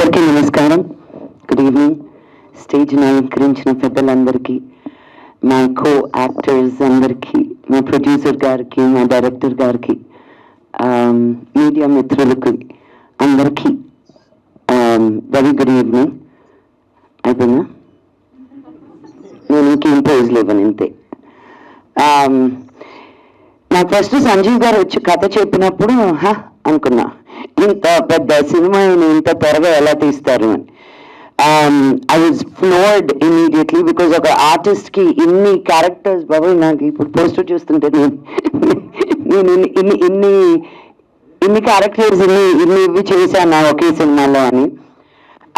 అందరికీ నమస్కారం. Good evening. స్టేజ్ని అలంకరించిన పెద్దలందరికీ, మా కో యాక్టర్స్ అందరికీ, మా ప్రొడ్యూసర్ గారికి, మా డైరెక్టర్ గారికి, మీడియా మిత్రులకి అందరికీ వెరీ గుడ్ ఈవినింగ్. అయిపోయిందా? నేను ఇంకేం పోజులు ఇవ్వను, ఇంతే. నాకు ఫస్ట్ సంజీవ్ గారు వచ్చి కథ చెప్పినప్పుడు అనుకున్నా, ఇంత పెద్ద సినిమా ఇంత త్వరగా ఎలా తీస్తారు అని. I was floored immediately because ఒక ఆర్టిస్ట్కి ఇన్ని క్యారెక్టర్స్, బాబు నాకు ఇప్పుడు పోస్టర్ చూస్తుంటే నేను ఇన్ని క్యారెక్టర్స్ ఇవి చేశాను ఒకే సినిమాలో అని.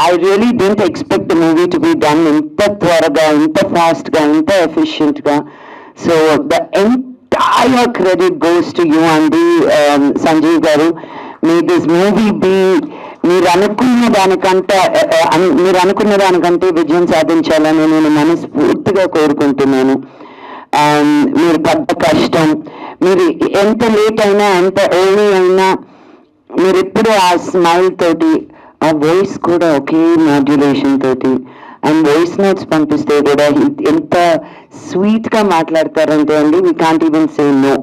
I really don't expect the movie to be done ఇంత త్వరగా, ఇంత ఫాస్ట్గా, ఇంత ఎఫిషియెంట్గా. So the entire credit goes to you and Sanjeev garu. May this movie be మీరు అనుకున్న దానికంటే విజయం సాధించాలని నేను మనస్ఫూర్తిగా కోరుకుంటున్నాను. మీరు పడ్డ కష్టం, మీరు ఎంత లేట్ అయినా, ఎంత ఎర్లీ అయినా, మీరు ఎప్పుడు ఆ స్మైల్ తోటి, ఆ వాయిస్ కూడా ఒకే మాడ్యులేషన్ తోటి, అండ్ వాయిస్ నోట్స్ పంపిస్తే కూడా ఎంత స్వీట్గా మాట్లాడతారంటే అండి, we can't even say no.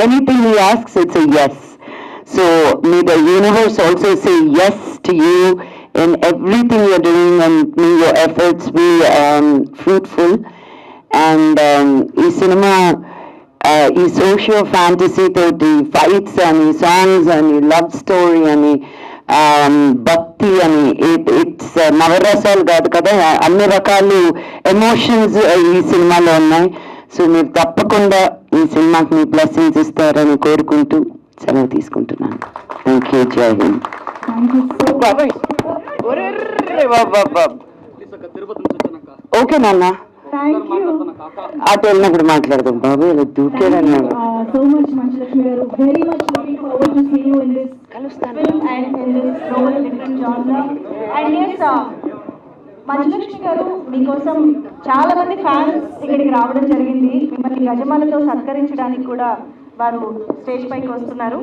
Anything he asks it's a yes. So may the universe also say yes to you in everything you're doing, and may your efforts be fruitful. And ఈ cinema ఈ socio fantasy తోటి fights అని, songs అని, love story అని, భక్తి అని, it's నవరసాలు కాదు కదా, అన్ని రకాలు ఎమోషన్స్ ఈ సినిమాలో ఉన్నాయి. సో మీరు తప్పకుండా ఈ సినిమాకి మీ బ్లెస్సింగ్స్ ఇస్తారని కోరుకుంటూ సెలవు తీసుకుంటున్నాను. Thank you. జై హింద్. ఓకే నాన్న, అటు వెళ్ళినప్పుడు మాట్లాడదాం. బాబు ఇలా దూకేదన్నారు. So much Manchulakshmi garu, very much looking forward to see you in this film and in this role, different genre. And yes, Manchulakshmi garu, మీకోసం చాలా మంది ఫ్యాన్స్ ఇక్కడికి రావడం జరిగింది. మిమ్మల్ని గజమాలతో సత్కరించడానికి కూడా వారు స్టేజ్ పైకి వస్తున్నారు.